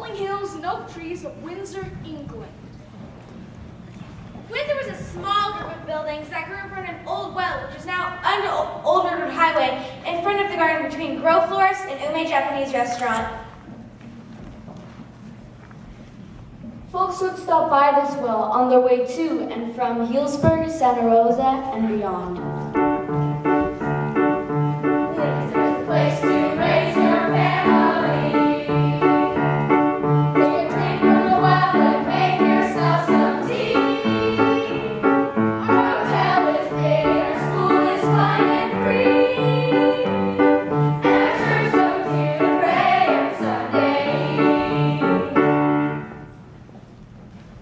rolling hills and oak trees of Windsor, England. Windsor was a small group of buildings that grew in front of an old well, which is now under Old Road Highway, in front of the garden between Grove Florist and Ume Japanese Restaurant. Folks would stop by this well on their way to and from Healdsburg, Santa Rosa, and beyond. Windsor's the place to raise your family. Take a drink from the well and make yourself some tea. Our hotel is big, our school is fine and free. And our church goes here to pray on Sunday.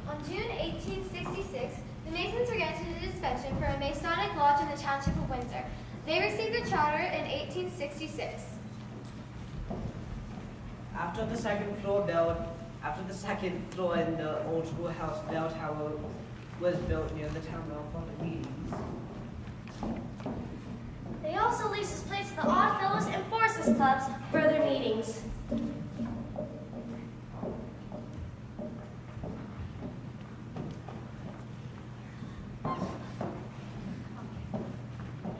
On June 1866, the Masons were granted a dispensation for a Masonic lodge in the township of Windsor. They received a charter in 1866. After the second floor in the old schoolhouse bell tower was built near the town hall for the meetings. They also leased this place to the Odd Fellows and Forces clubs for their meetings. In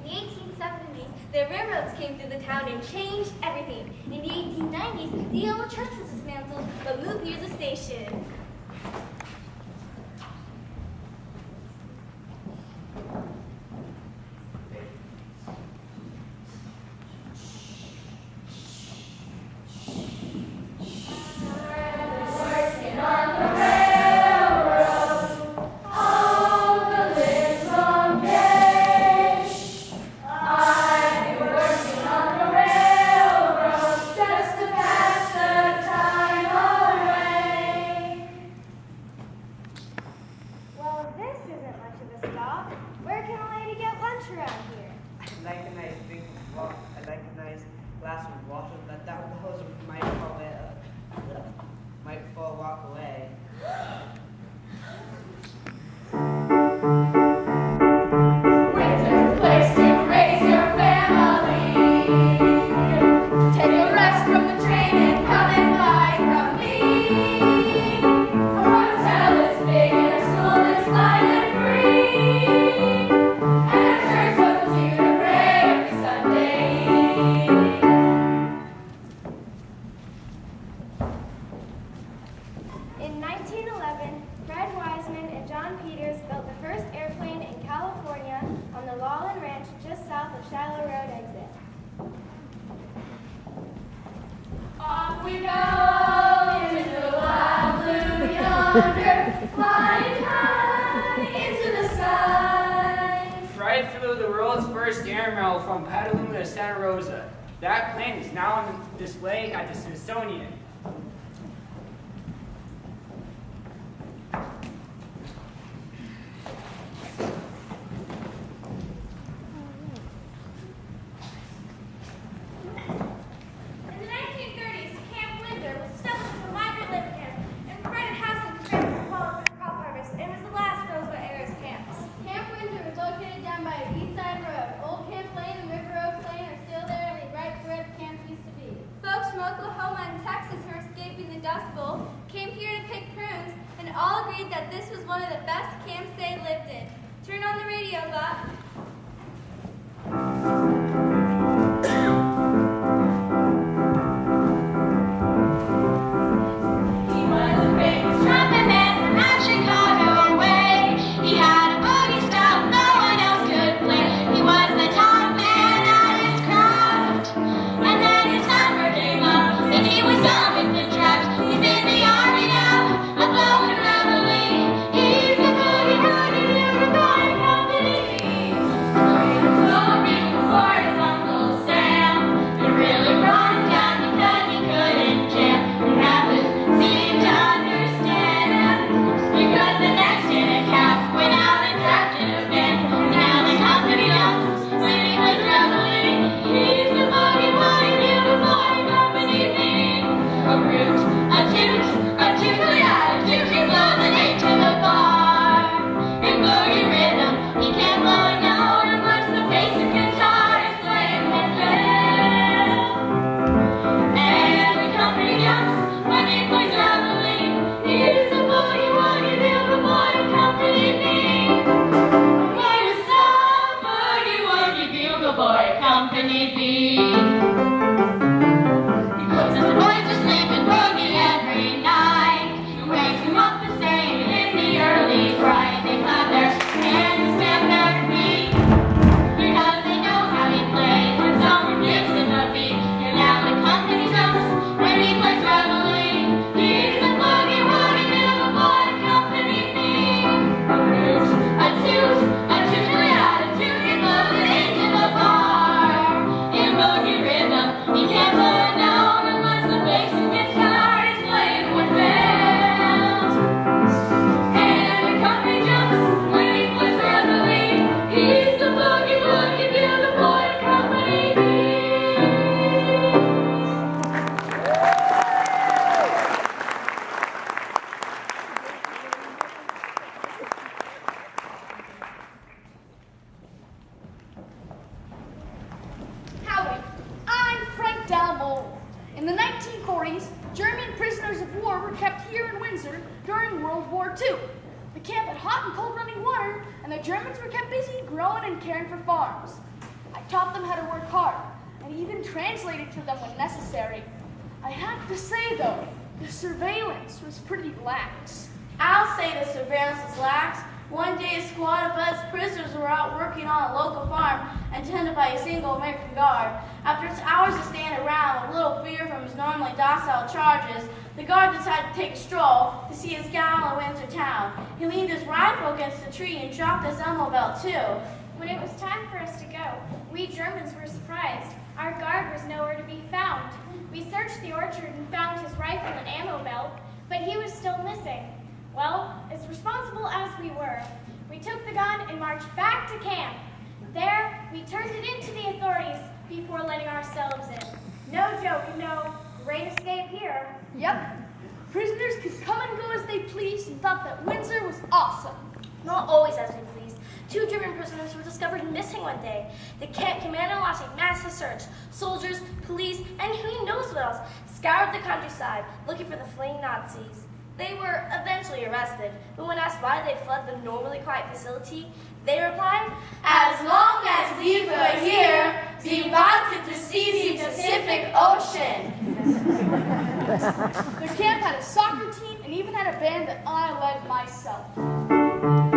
the 1870s, the railroads came through the town and changed everything. In the 1890s, the old church was dismantled but moved near the station. Working on the railroad all the livelong day. I've been working on the railroad just to pass the time away. Well, this isn't much of a stop. Where can a lady get lunch around here? I'd like a nice big walk. I'd like a nice glass of water, but that hose might fall walk away. Windsor's the place to raise your family. Take a rest from the train and come and buy from me. Our hotel is big and our school is fine and free. And our church welcomes you to pray every Sunday. In 1911, Fred Wiseman and John Peters built the first airplane in California on the Lawland Ranch just south of Shiloh Road exit. Off we go into the wild blue yonder, flying high into the sky. Fred flew the world's first airmail from Petaluma to Santa Rosa. That plane is now on display at the Smithsonian. In the 1930s, Camp Windsor was established as a migrant labor camp and provided housing for families who followed the crop harvest and was the last Roosevelt-era camps. Camp Windsor was located down by the East Side Road. Old Camp Lane and River Oaks Lane are still there and lead right to where the camps used to be. Folks from Oklahoma and Texas who were escaping the Dust Bowl came here to pick prunes and all agreed that this was one of the best camps they lived in. Turn on the radio, Buck. He was a famous trumpet man from out Chicago way. He had a boogie style no one else could play. He was the top man at his craft. And then his number came up, and he was done with the draft. He's in the army now, a blowing reveille. He's the boogie woogie unicorn company. Boogie, before war were kept here in Windsor during World War II. The camp had hot and cold running water, and the Germans were kept busy growing and caring for farms. I taught them how to work hard, and even translated for them when necessary. I have to say, though, the surveillance was pretty lax. I'll say the surveillance was lax. One day, a squad of us prisoners were out working on a local farm and tended by a single American guard. After hours of standing around with little fear from his normally docile charges, the guard decided to take a stroll to see his gal in Windsor town. He leaned his rifle against the tree and dropped his ammo belt, too. When it was time for us to go, we Germans were surprised. Our guard was nowhere to be found. We searched the orchard and found his rifle and ammo belt, but he was still missing. Well, as responsible as we were, we took the gun and marched back to camp. There, we turned it in to the authorities before letting ourselves in. No joke, no. Great escape here. Yep. Prisoners could come and go as they pleased and thought that Windsor was awesome. Not always as we pleased. 2 German prisoners were discovered missing one day. The camp commander launched a massive search. Soldiers, police, and who knows what else scoured the countryside looking for the fleeing Nazis. They were eventually arrested, but when asked why they fled the normally quiet facility, they replied, As long as we were here, we wanted to see the Pacific Ocean. The camp had a soccer team and even had a band that I led myself.